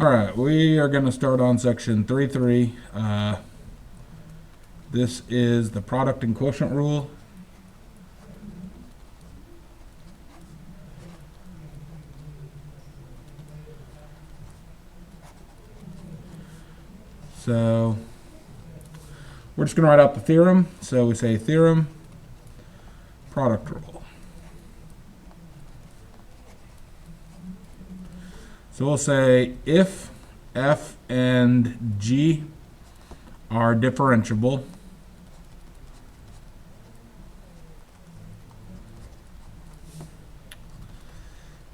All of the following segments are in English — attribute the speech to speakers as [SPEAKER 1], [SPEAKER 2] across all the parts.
[SPEAKER 1] All right, we are going to start on section 3.3. This is the product and quotient rule. So we're just going to write out the theorem. So we say theorem, product rule. So we'll say if f and g are differentiable,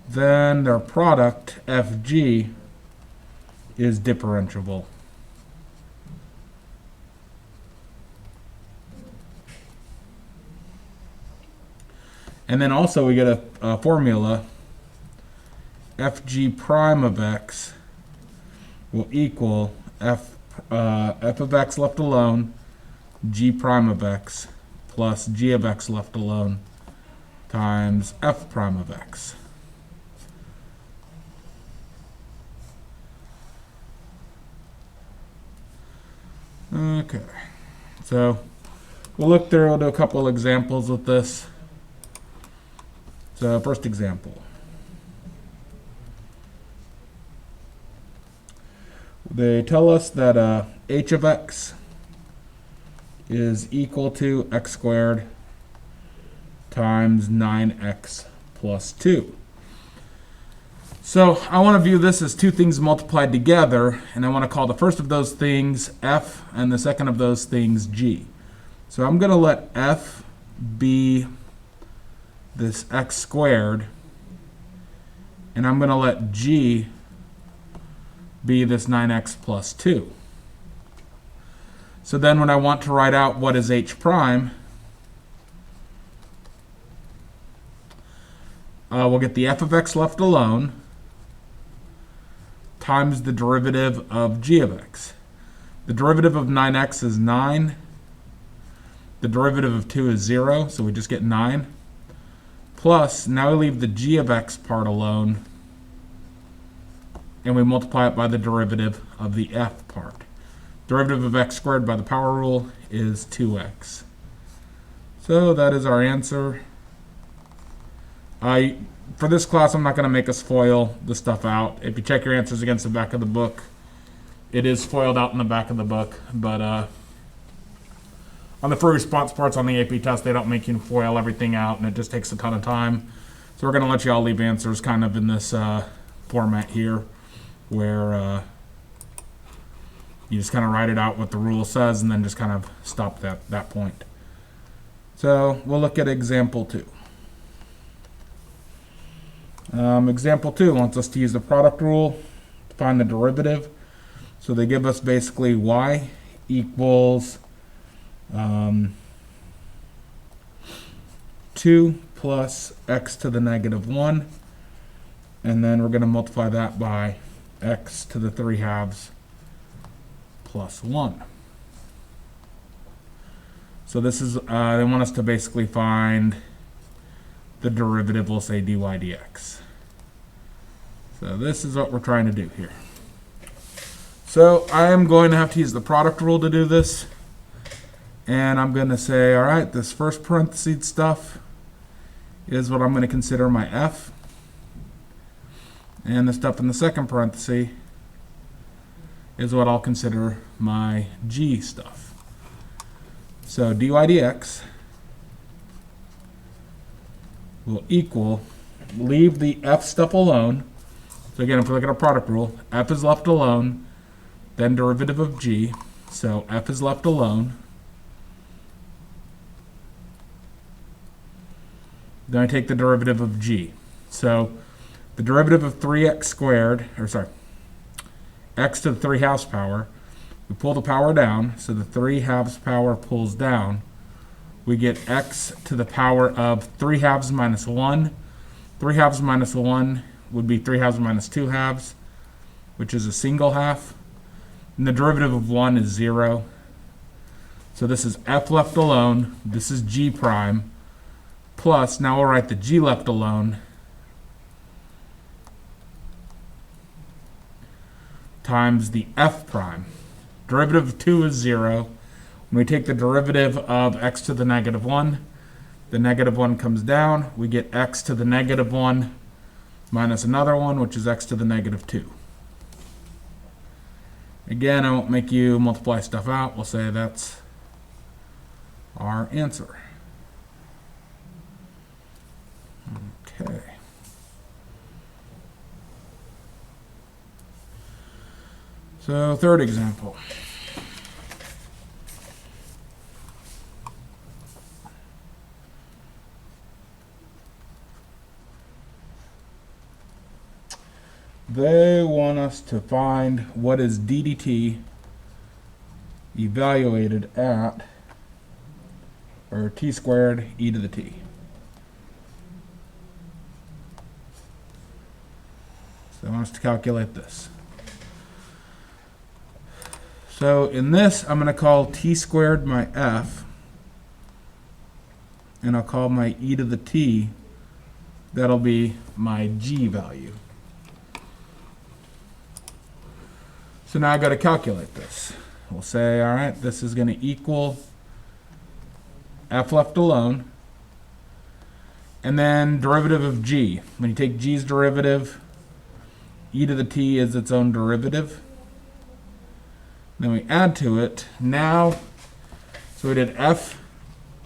[SPEAKER 1] then their product fg is differentiable. And then also we get a formula, fg prime of x will equal f of x left alone, g prime of x, plus g of x left alone, times f prime of x. Okay, so we'll look through, we'll do a couple examples with this. So first example. They tell us that h of x is equal to x squared times 9x plus 2. So I want to view this as two things multiplied together, and I want to call the first of those things f and the second of those things g. So I'm going to let f be this x squared, and I'm going to let g be this 9x plus 2. So then when I want to write out what is h prime, we'll get the f of x left alone times the derivative of g of x. The derivative of 9x is 9. The derivative of 2 is 0, so we just get 9. Plus, now we leave the g of x part alone, and we multiply it by the derivative of the f part. Derivative of x squared by the power rule is 2x. So that is our answer. For this class, I'm not going to make us FOIL the stuff out. If you check your answers against the back of the book, it is FOILed out in the back of the book. But on the free response parts on the AP test, they don't make you FOIL everything out, and it just takes a ton of time. So we're going to let you all leave answers kind of in this format here, where you just kind of write it out what the rule says and then just kind of stop that point. So we'll look at example 2. Example 2 wants us to use the product rule to find the derivative. So they give us basically y equals 2 plus x to the negative 1, and then we're going to multiply that by x to the 3/2 plus 1. So this is, they want us to basically find the derivative, we'll say dy dx. So this is what we're trying to do here. So I am going to have to use the product rule to do this. And I'm going to say, all right, this first parenthesis stuff is what I'm going to consider my f. And the stuff in the second parenthesis is what I'll consider my g stuff. So dy dx will equal, leave the f stuff alone. So again, if we look at our product rule, f is left alone, then derivative of g. So f is left alone. Then I take the derivative of g. So the derivative of 3x squared, x to the 3/2 power, we pull the power down, so the 3/2 power pulls down. We get x to the power of 3/2 minus 1. 3/2 minus 1 would be 3/2 minus 2/2, which is a single half. And the derivative of 1 is 0. So this is f left alone. This is g prime. Plus, now we'll write the g left alone. times the f prime. Derivative of 2 is 0. When we take the derivative of x to the negative 1, the negative 1 comes down. We get x to the negative 1 minus another 1, which is x to the negative 2. Again, I won't make you multiply stuff out. We'll say that's our answer. Okay. So, third example. They want us to find what is d dt evaluated at, or t squared e to the t. So they want us to calculate this. So in this, I'm going to call t squared my f, and I'll call my e to the t, that'll be my g value. So now I've got to calculate this. We'll say, all right, this is going to equal f left alone, and then derivative of g. When you take g's derivative, e to the t is its own derivative. Then we add to it. Now, so we did f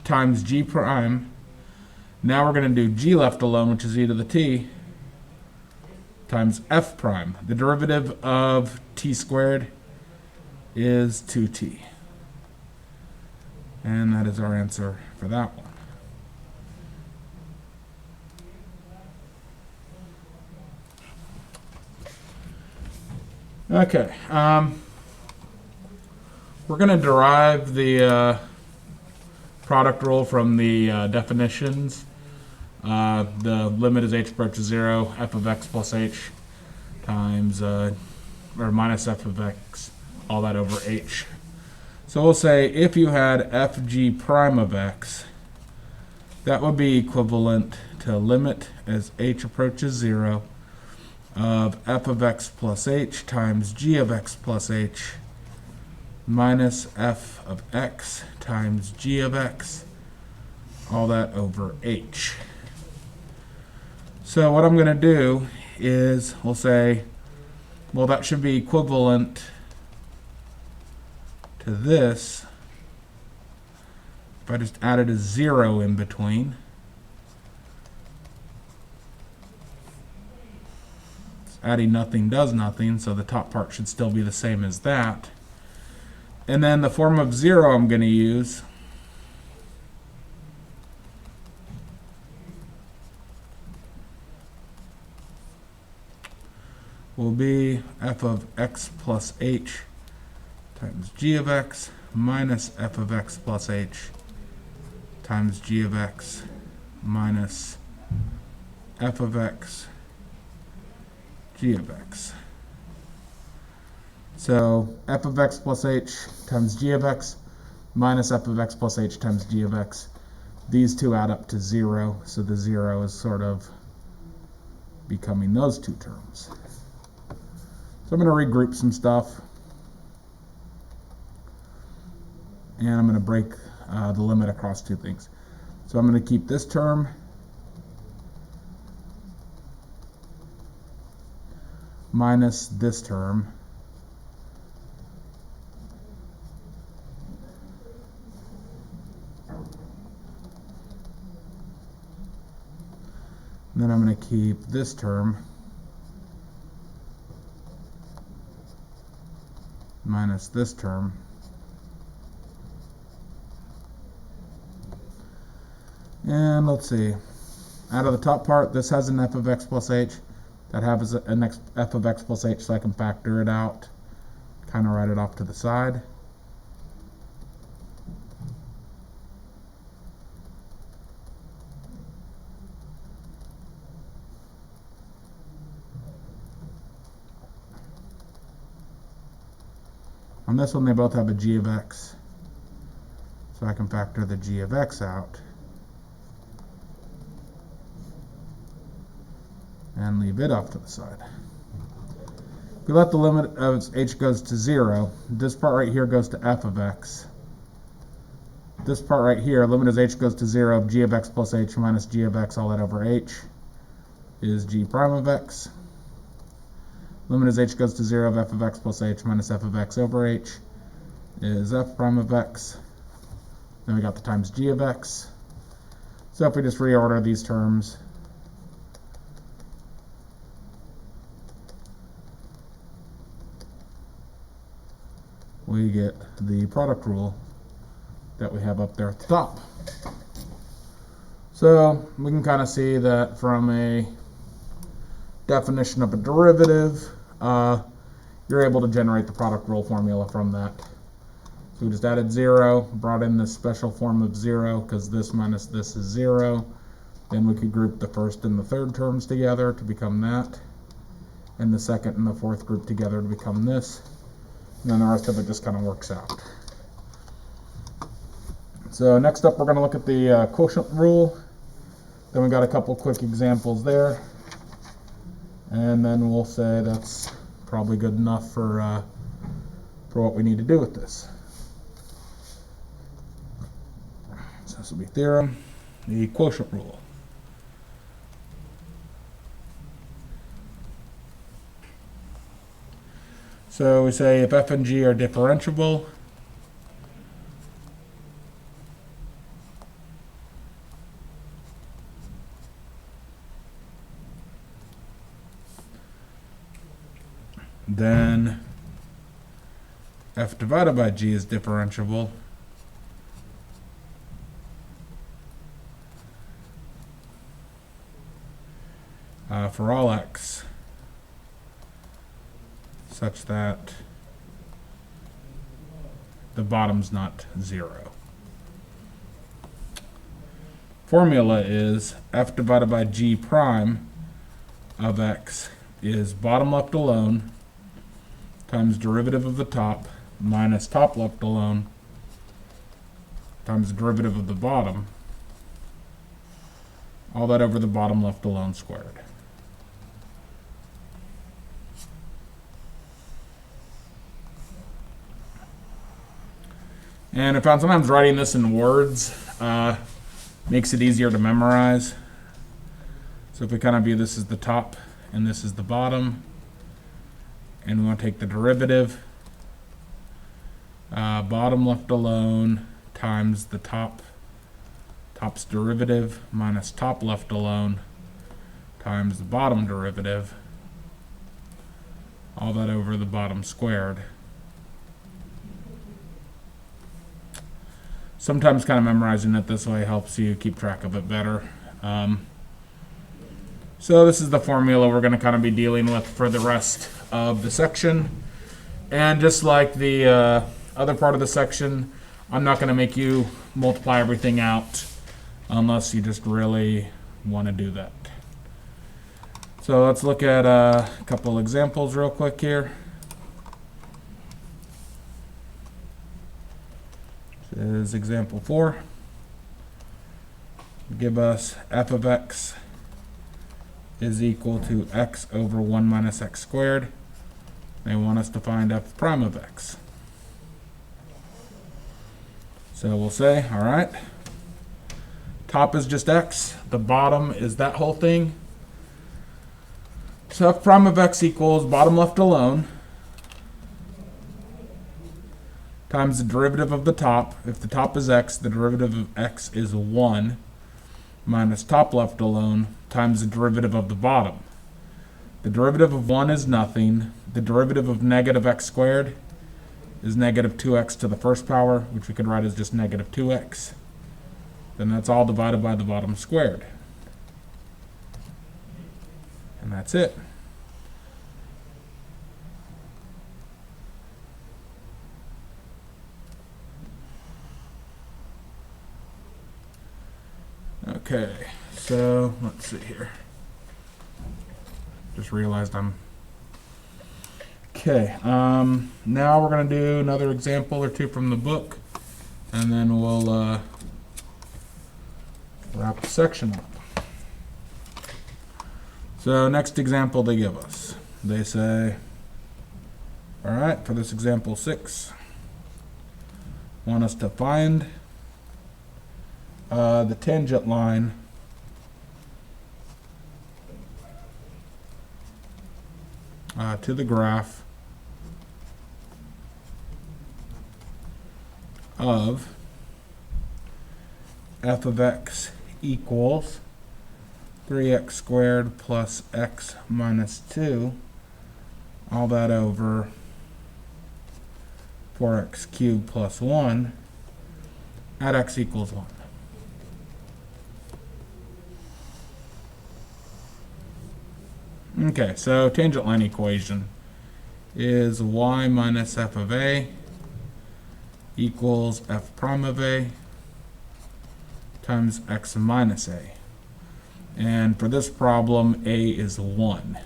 [SPEAKER 1] times g prime. Now we're going to do g left alone, which is e to the t, times f prime. The derivative of t squared is 2t. And that is our answer for that one. Okay. We're going to derive the product rule from the definitions. The limit as h approaches 0, f of x plus h times, or minus f of x, all that over h. So we'll say if you had fg prime of x, that would be equivalent to limit as h approaches 0 of f of x plus h times g of x plus h minus f of x times g of x, all that over h. So what I'm going to do is we'll say, well, that should be equivalent to this if I just added a 0 in between. Adding nothing does nothing, so the top part should still be the same as that. And then the form of 0 I'm going to use will be f of x plus h times g of x minus f of x plus h times g of x minus f of x g of x. So f of x plus h times g of x minus f of x plus h times g of x. These two add up to 0, so the 0 is sort of becoming those two terms. So I'm going to regroup some stuff, and I'm going to break the limit across two things. So I'm going to keep this term minus this term, and then I'm going to keep this term minus this term, and let's see, out of the top part, this has an f of x plus h, that has an f of x plus h, so I can factor it out, kind of write it off to the side. On this one, they both have a g of x, so I can factor the g of x out and leave it off to the side. If we let the limit of h goes to 0, this part right here goes to f of x. This part right here, limit as h goes to 0 of g of x plus h minus g of x all that over h is g prime of x. Limit as h goes to 0 of f of x plus h minus f of x over h is f prime of x. Then we got the times g of x. So if we just reorder these terms, we get the product rule that we have up there at the top. So we can kind of see that from a definition of a derivative, you're able to generate the product rule formula from that. So we just added 0, brought in this special form of 0 because this minus this is 0. Then we could group the first and the third terms together to become that, and the second and the fourth group together to become this. And then the rest of it just kind of works out. So next up, we're going to look at the quotient rule. Then we got a couple quick examples there, and then we'll say that's probably good enough for what we need to do with this. So this will be theorem, the quotient rule. So we say if f and g are differentiable, then f divided by g is differentiable. For all x such that the bottom's not 0. Formula is f divided by g prime of x is bottom left alone times derivative of the top minus top left alone times derivative of the bottom, all that over the bottom left alone squared. And I found sometimes writing this in words makes it easier to memorize. So if we kind of view this as the top and this is the bottom, and we want to take the derivative, bottom left alone times the top's derivative minus top left alone times the bottom derivative, all that over the bottom squared. Sometimes kind of memorizing it this way helps you keep track of it better. So this is the formula we're going to kind of be dealing with for the rest of the section. And just like the other part of the section, I'm not going to make you multiply everything out unless you just really want to do that. So let's look at a couple examples real quick here. This is example 4. Give us f of x is equal to x over 1 minus x squared. They want us to find f prime of x. So we'll say, all right, top is just x, the bottom is that whole thing. So f prime of x equals bottom left alone times the derivative of the top. If the top is x, the derivative of x is 1 minus top left alone times the derivative of the bottom. The derivative of 1 is nothing. The derivative of negative x squared is negative 2x to the first power, which we could write as just negative 2x. Then that's all divided by the bottom squared. And that's it. Okay, so let's see here. Just realized I'm... Okay, now we're going to do another example or two from the book, and then we'll wrap the section up. So next example they give us. They say All right, for this example 6, want us to find the tangent line to the graph of f of x equals 3x squared plus x minus 2, all that over 4x cubed plus 1 at x equals 1. Okay, so tangent line equation is y minus f of a equals f prime of a times x minus a. And for this problem, a is 1.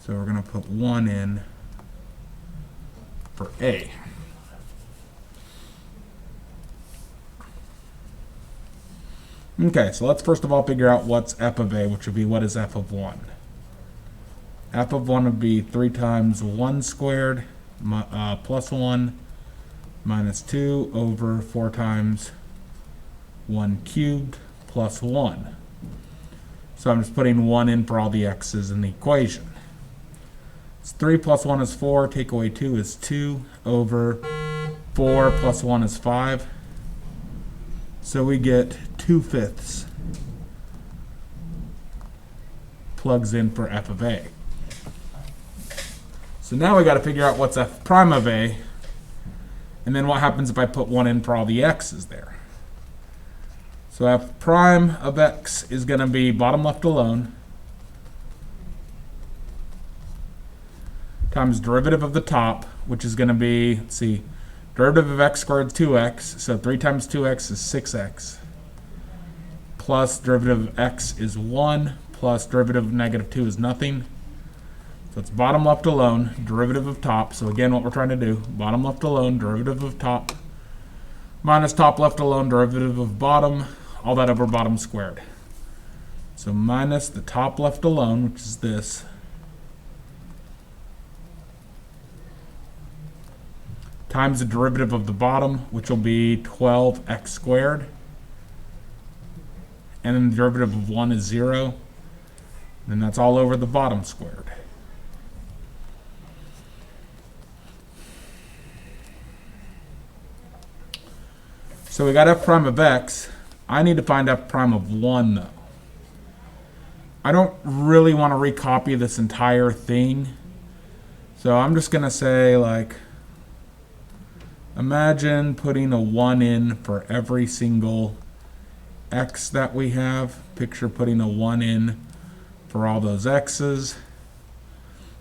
[SPEAKER 1] So we're going to put 1 in for a. Okay, so let's first of all figure out what's f of a, which would be what is f of 1. F of 1 would be 3 times 1 squared plus 1 minus 2 over 4 times 1 cubed plus 1. So I'm just putting 1 in for all the x's in the equation. It's 3 plus 1 is 4, take away 2 is 2, over 4 plus 1 is 5. So we get 2/5 plugs in for f of a. So now we got to figure out what's f prime of a, and then what happens if I put 1 in for all the x's there. So f prime of x is going to be bottom left alone times derivative of the top, which is going to be, let's see, derivative of x squared is 2x, so 3 times 2x is 6x, plus derivative of x is 1, plus derivative of negative 2 is nothing. So it's bottom left alone, derivative of top. So again, what we're trying to do, bottom left alone, derivative of top, minus top left alone, derivative of bottom, all that over bottom squared. So minus the top left alone, which is this, times the derivative of the bottom, which will be 12x squared. And then the derivative of 1 is 0. And that's all over the bottom squared. So we got f prime of x. I need to find f prime of 1, though. I don't really want to recopy this entire thing. So I'm just going to say, like, imagine putting a 1 in for every single x that we have. Picture putting a 1 in for all those x's.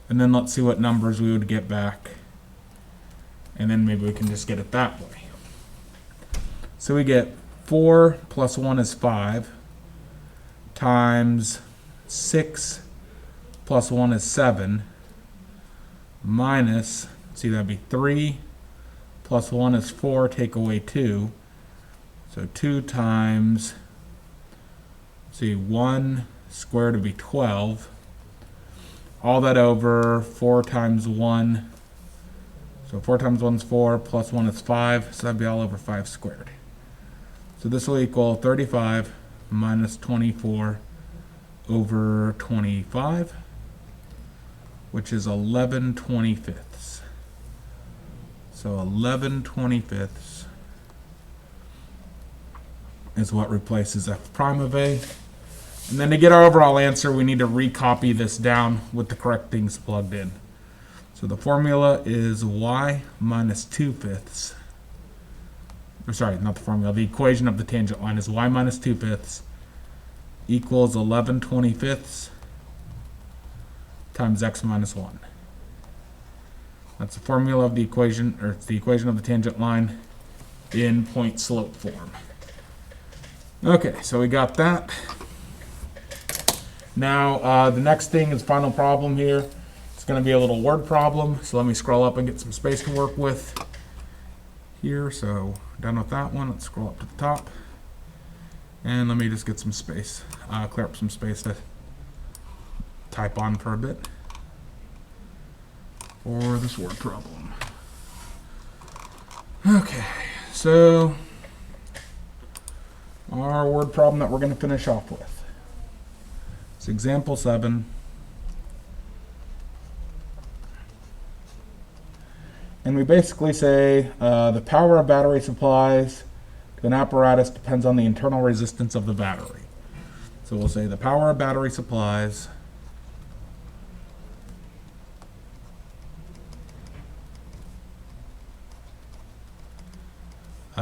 [SPEAKER 1] And then let's see what numbers we would get back. And then maybe we can just get it that way. So we get 4 plus 1 is 5 times 6 plus 1 is 7 minus, see, that'd be 3 plus 1 is 4, take away 2. So 2 times, see, 1 squared would be 12. All that over 4 times 1. So 4 times 1 is 4, plus 1 is 5. So that'd be all over 5 squared. So this will equal 35 minus 24 over 25, which is 11/25. So 11/25 is what replaces f prime of a. And then to get our overall answer, we need to recopy this down with the correct things plugged in. So the formula is y minus 2/5. Or sorry, not the formula. The equation of the tangent line is y minus 2/5 equals 11/25 times x minus 1. That's the formula of the equation, or it's the equation of the tangent line in point slope form. Okay, so we got that. Now, the next thing is final problem here. It's going to be a little word problem, so let me scroll up and get some space to work with here. So done with that one. Let's scroll up to the top. And let me just get some space, clear up some space to type on for a bit. for this word problem. Okay, so our word problem that we're going to finish off with. It's example 7. And we basically say the power of battery supplies to an apparatus depends on the internal resistance of the battery. So we'll say the power of battery supplies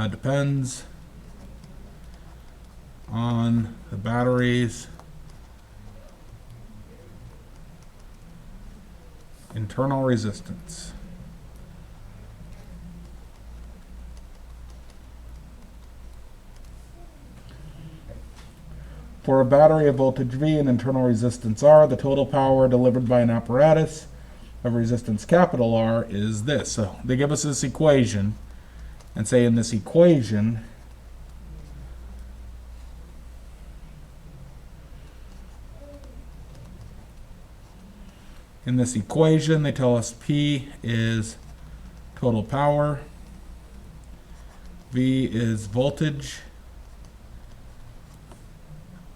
[SPEAKER 1] depends on the battery's internal resistance. For a battery of voltage V and internal resistance R, the total power delivered by an apparatus of resistance capital R is this. So they give us this equation and say in this equation they tell us P is total power, V is voltage,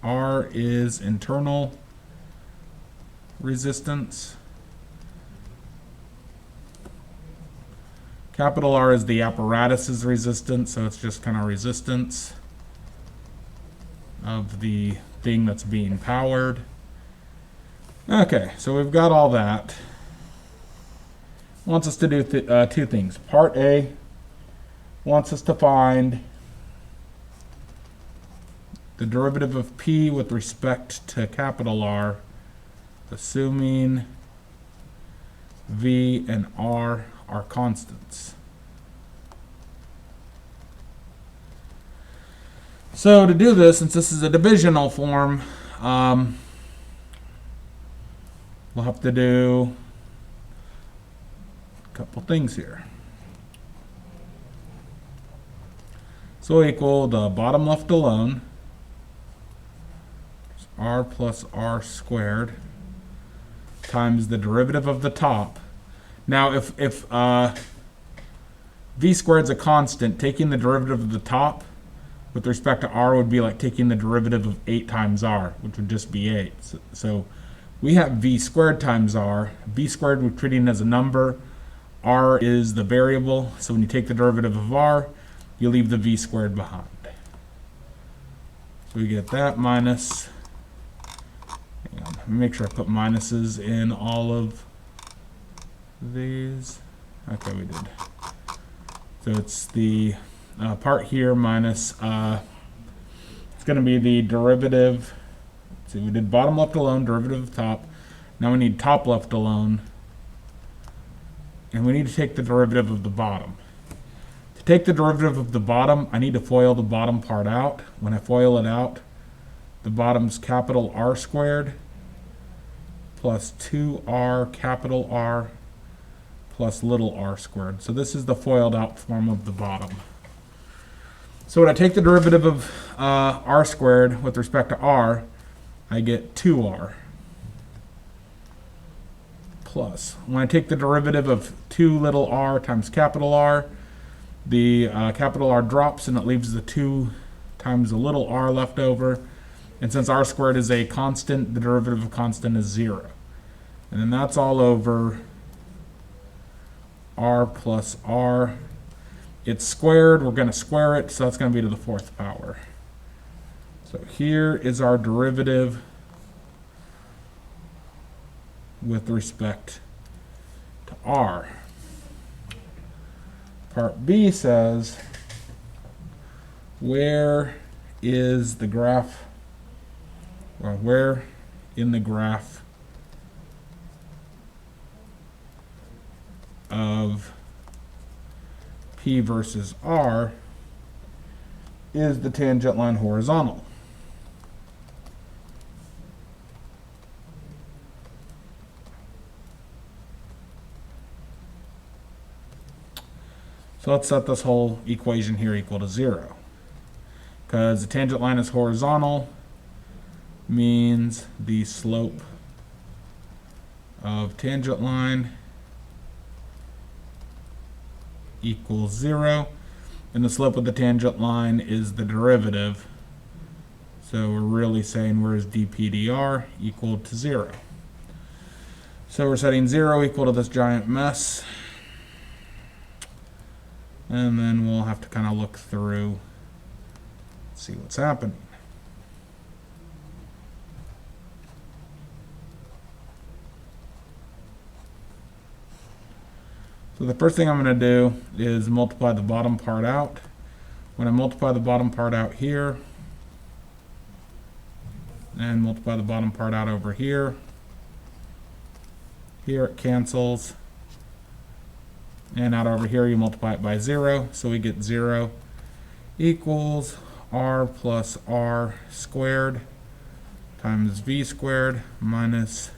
[SPEAKER 1] R is internal resistance, capital R is the apparatus's resistance, so it's just kind of resistance of the thing that's being powered. Okay, so we've got all that. Wants us to do two things. Part A wants us to find the derivative of P with respect to capital R, assuming V and R are constants. So to do this, since this is a divisional form, we'll have to do a couple things here. So equal the bottom left alone, R plus R squared, times the derivative of the top. Now if V squared is a constant, taking the derivative of the top with respect to R would be like taking the derivative of 8 times R, which would just be 8. So we have V squared times R. V squared we're treating as a number. R is the variable, so when you take the derivative of R, you leave the V squared behind. So we get that minus, hang on, let me make sure I put minuses in all of these. Okay, we did. So it's the part here minus, it's going to be the derivative. See, we did bottom left alone, derivative of top. Now we need top left alone. And we need to take the derivative of the bottom. To take the derivative of the bottom, I need to FOIL the bottom part out. When I FOIL it out, the bottom's capital R squared plus 2R capital R plus little r squared. So this is the FOILed out form of the bottom. So when I take the derivative of r squared with respect to r, I get 2r plus. When I take the derivative of 2 little r times capital R, the capital R drops and it leaves the 2 times the little r left over. And since r squared is a constant, the derivative of constant is 0. And then that's all over r plus r. It's squared, we're going to square it, so that's going to be to the 4th power. So here is our derivative with respect to r. Part B says, where is the graph, or where in the graph of P versus R is the tangent line horizontal? So let's set this whole equation here equal to 0. Because the tangent line is horizontal, means the slope of tangent line equals 0. And the slope of the tangent line is the derivative. So we're really saying where's dpdr equal to 0. So we're setting 0 equal to this giant mess. And then we'll have to kind of look through, see what's happening. So the first thing I'm going to do is multiply the bottom part out. When I multiply the bottom part out here, and multiply the bottom part out over here, here it cancels. And out over here you multiply it by 0, so we get 0 equals r plus r squared times v squared minus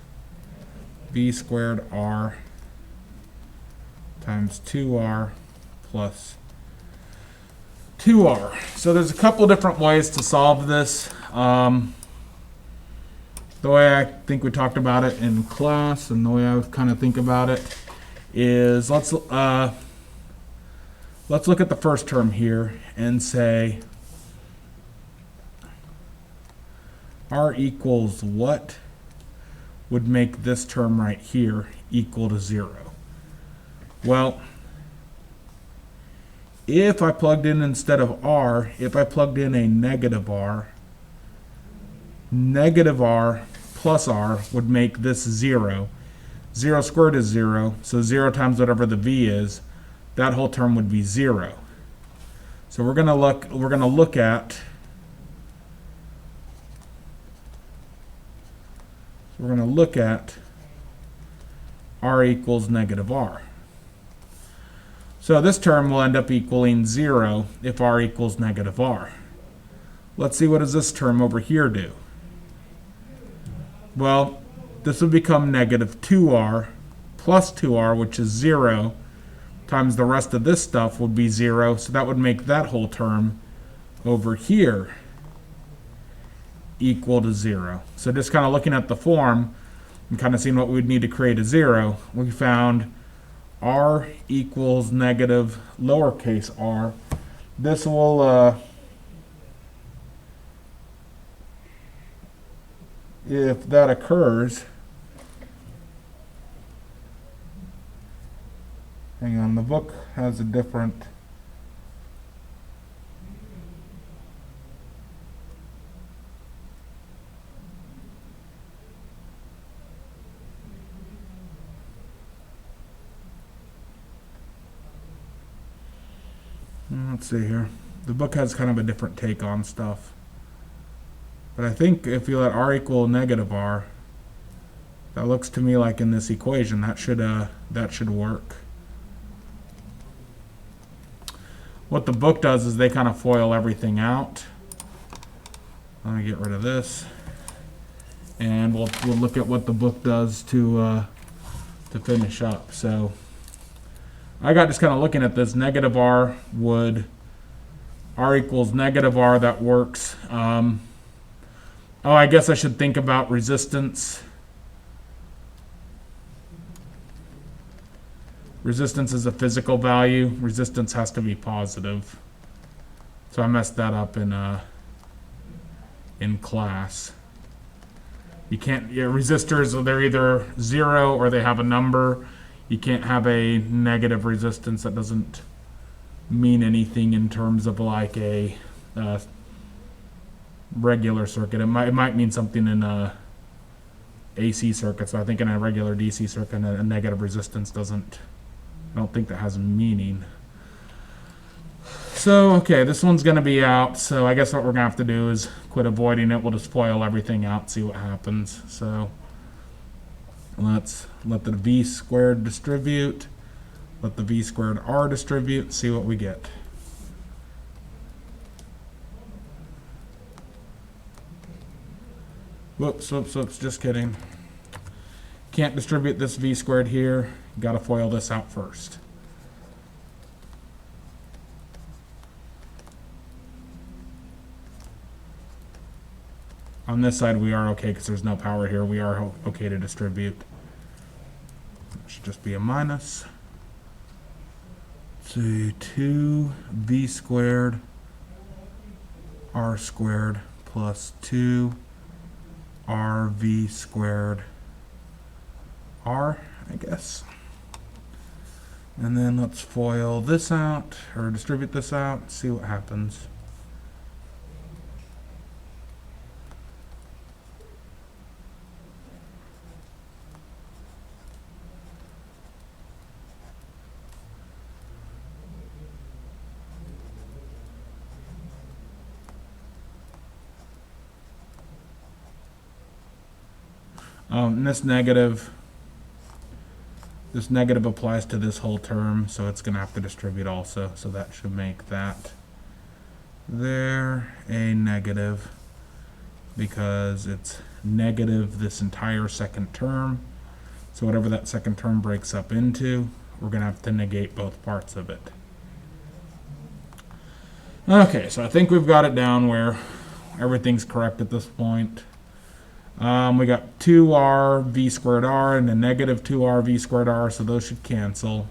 [SPEAKER 1] v squared r times 2r plus 2r. So there's a couple different ways to solve this. The way I think we talked about it in class and the way I kind of think about it is let's look at the first term here and say r equals what would make this term right here equal to 0. Well, if I plugged in instead of r, if I plugged in a negative r plus r would make this 0. 0 squared is 0, so 0 times whatever the v is, that whole term would be 0. So we're going to look at r equals negative r. So this term will end up equaling 0 if r equals negative r. Let's see, what does this term over here do? Well, this would become negative 2r plus 2r, which is 0, times the rest of this stuff would be 0, so that would make that whole term over here equal to 0. So just kind of looking at the form and kind of seeing what we would need to create a 0, we found r equals negative lowercase r. This will, if that occurs, hang on, the book has a different, let's see here. The book has kind of a different take on stuff. But I think if you let r equal negative r, that looks to me like in this equation that should work. What the book does is they kind of FOIL everything out. Let me get rid of this, and we'll look at what the book does to finish up. So I got just kind of looking at this. Negative r would r equals negative r. That works. Oh, I guess I should think about resistance. Resistance is a physical value. Resistance has to be positive. So I messed that up in class. You can't, resistors, they're either 0 or they have a number. You can't have a negative resistance. That doesn't mean anything in terms of like a regular circuit. It might mean something in a AC circuit. So I think in a regular DC circuit, a negative resistance doesn't, I don't think that has meaning. So, okay, this one's going to be out. So I guess what we're going to have to do is quit avoiding it. We'll just FOIL everything out, see what happens. So let's let the v squared distribute. Let the v squared r distribute. See what we get. Whoops, just kidding. Can't distribute this v squared here. Got to FOIL this out first. On this side we are okay because there's no power here. We are okay to distribute. It should just be a minus. say 2v squared r squared plus 2rv squared r, I guess. And then let's FOIL this out, or distribute this out, see what happens. And this negative applies to this whole term, so it's going to have to distribute also. So that should make that there a negative, because it's negative this entire second term. So whatever that second term breaks up into, we're going to have to negate both parts of it. Okay, so I think we've got it down where everything's correct at this point. We got 2r v squared r and a negative 2r v squared r, so those should cancel.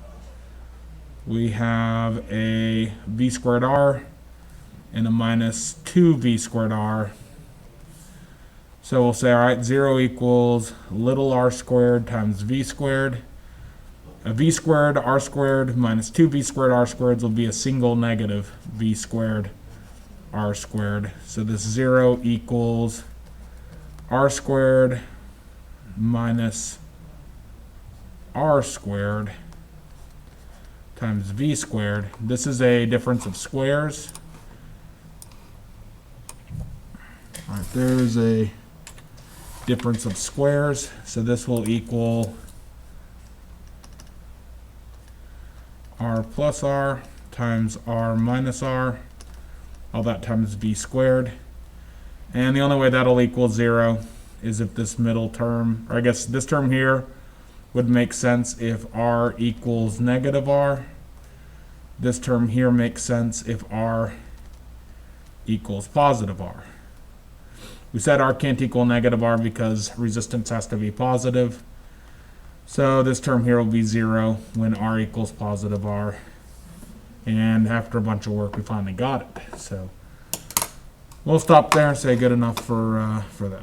[SPEAKER 1] We have a v squared r and a minus 2v squared r. So we'll say, all right, 0 equals little r squared times v squared. A v squared r squared minus 2v squared r squared will be a single negative v squared r squared. So this 0 equals r squared minus r squared times v squared. This is a difference of squares. All right, there's a difference of squares, so this will equal r plus r times r minus r, all that times v squared. And the only way that'll equal 0 is if this middle term, or I guess this term here would make sense if r equals negative r. This term here makes sense if r equals positive r. We said r can't equal negative r because resistance has to be positive. So this term here will be 0 when r equals positive r. And after a bunch of work, we finally got it. So we'll stop there and say good enough for that.